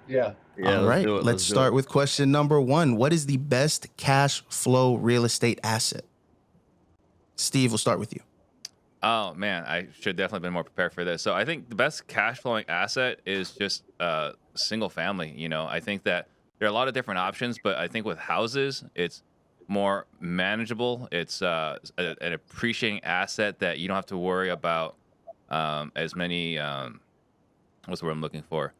Yeah. All right. Let's start with question number 1. What is the best cash flow real estate asset? Steve, we'll start with you. Oh man, I should definitely been more prepared for this. So I think the best cash flowing asset is just single family. You know, I think that there are a lot of different options, but I think with houses, it's more manageable. It's an appreciating asset that you don't have to worry about as many. What's the word I'm looking for?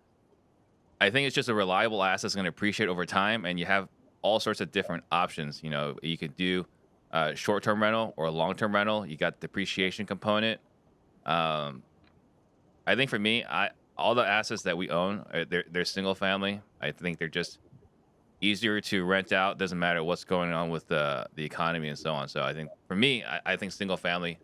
I think it's just a reliable asset that's going to appreciate over time, and you have all sorts of different options. You know, you could do short-term rental or long-term rental. You got the depreciation component. Um, I think for me, all the assets that we own, they're single family. I think they're just easier to rent out. Doesn't matter what's going on with the economy and so on. So I think for me, I think single family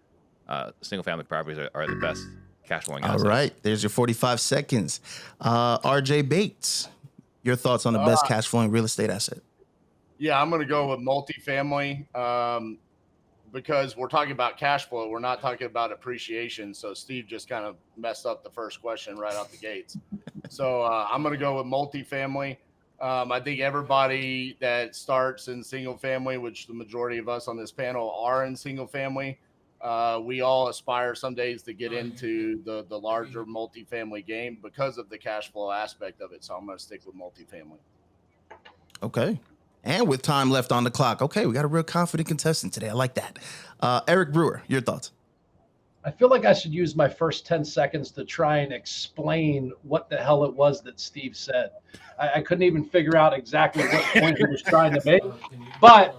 properties are the best cash flowing assets. All right, there's your 45 seconds. RJ Bates, your thoughts on the best cash flowing real estate asset? Yeah, I'm going to go with multifamily because we're talking about cash flow. We're not talking about appreciation. So Steve just kind of messed up the first question right out the gates. So I'm going to go with multifamily. I think everybody that starts in single family, which the majority of us on this panel are in single family, we all aspire some days to get into the larger multifamily game because of the cash flow aspect of it. So I'm going to stick with multifamily. Okay. And with time left on the clock. Okay, we got a real confident contestant today. I like that. Eric Brewer, your thoughts? I feel like I should use my first 10 seconds to try and explain what the hell it was that Steve said. I couldn't even figure out exactly what point he was trying to make. But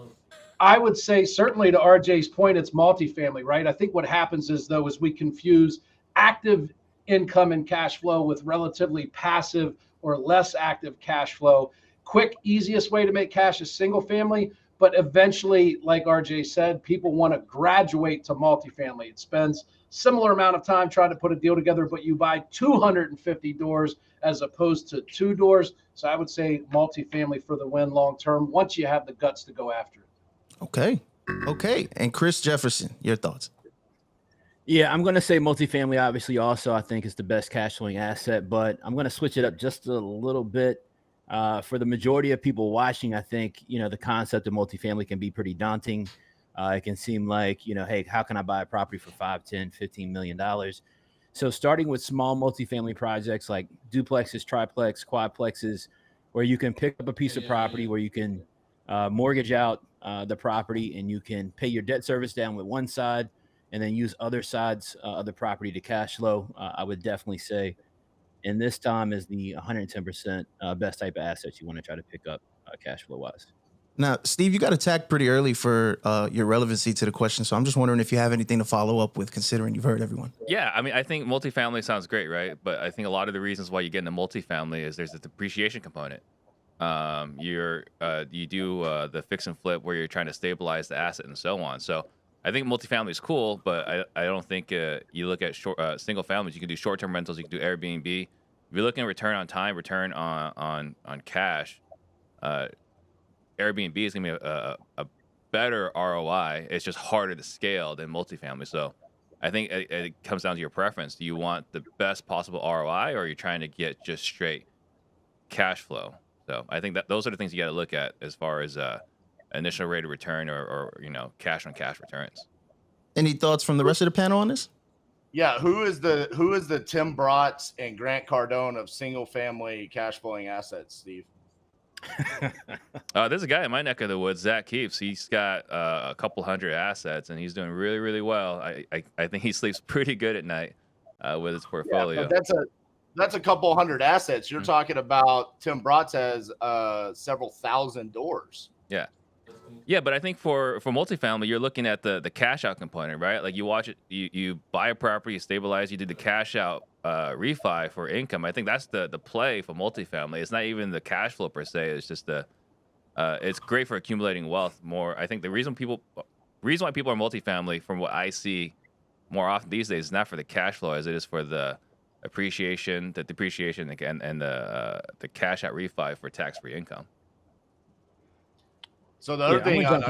I would say certainly to RJ's point, it's multifamily, right? I think what happens is, though, is we confuse active income and cash flow with relatively passive or less active cash flow. Quick, easiest way to make cash is single family, but eventually, like RJ said, people want to graduate to multifamily. It spends similar amount of time trying to put a deal together, but you buy 250 doors as opposed to 2 doors. So I would say multifamily for the win long term once you have the guts to go after it. Okay. And Chris Jefferson, your thoughts? Yeah, I'm going to say multifamily, obviously, also I think is the best cash flowing asset, but I'm going to switch it up just a little bit. For the majority of people watching, I think, the concept of multifamily can be pretty daunting. It can seem like, hey, how can I buy a property for $5, $10, $15 million? So starting with small multifamily projects like duplexes, triplex, quadplexes, where you can pick up a piece of property where you can mortgage out the property and you can pay your debt service down with one side and then use other sides of the property to cash flow. I would definitely say, and this time is the 110% best type of assets you want to try to pick up cash flow wise. Now, Steve, you got attacked pretty early for your relevancy to the question. So I'm just wondering if you have anything to follow up with, considering you've heard everyone. Yeah, I mean, I think multifamily sounds great, right? But I think a lot of the reasons why you get into multifamily is there's a depreciation component. You do the fix and flip where you're trying to stabilize the asset and so on. So I think multifamily is cool, but I don't think you look at single families. You can do short-term rentals. You can do Airbnb. If you're looking at return on time, return on cash, Airbnb is going to be a better ROI. It's just harder to scale than multifamily. So I think it comes down to your preference. Do you want the best possible ROI, or are you trying to get just straight cash flow? So I think that those are the things you got to look at as far as initial rate of return or cash on cash returns. Any thoughts from the rest of the panel on this? Yeah, who is the Tim Bratz and Grant Cardone of single family cash flowing assets, Steve? There's a guy in my neck of the woods, Zach Keeps. He's got a couple hundred assets, and he's doing really, really well. I think he sleeps pretty good at night with his portfolio. Yeah, but that's a couple hundred assets. You're talking about Tim Bratz has several thousand doors. Yeah, but I think for multifamily, you're looking at the cash out component, right? Like you watch it, you buy a property, you stabilize, you do the cash out refi for income. I think that's the play for multifamily. It's not even the cash flow per se. It's just it's great for accumulating wealth more. I think the reason why people are multifamily, from what I see more often these days, is not for the cash flow as it is for the appreciation, the depreciation, and the cash out refi for tax-free income. So the other thing on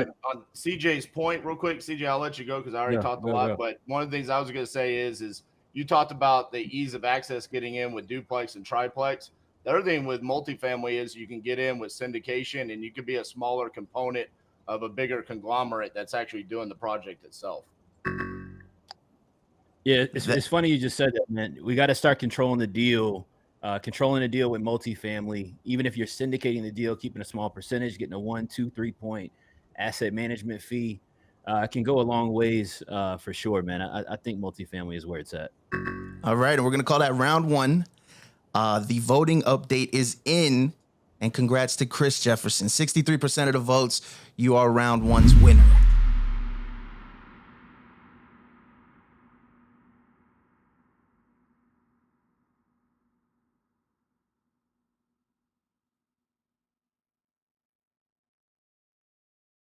CJ's point, real quick, CJ, I'll let you go because I already talked a lot. But one of the things I was going to say is You talked about the ease of access getting in with duplex and triplex. The other thing with multifamily is you can get in with syndication, and you could be a smaller component of a bigger conglomerate that's actually doing the project itself. Yeah, it's funny you just said that, man. We got to start controlling the deal with multifamily. Even if you're syndicating the deal, keeping a small percentage, getting a 1, 2, 3 point asset management fee, can go a long ways for sure, man. I think multifamily is where it's at. All right, and we're gonna call that round one. The voting update is in, and congrats to Chris Jefferson. 63% of the votes. You are round one's winner.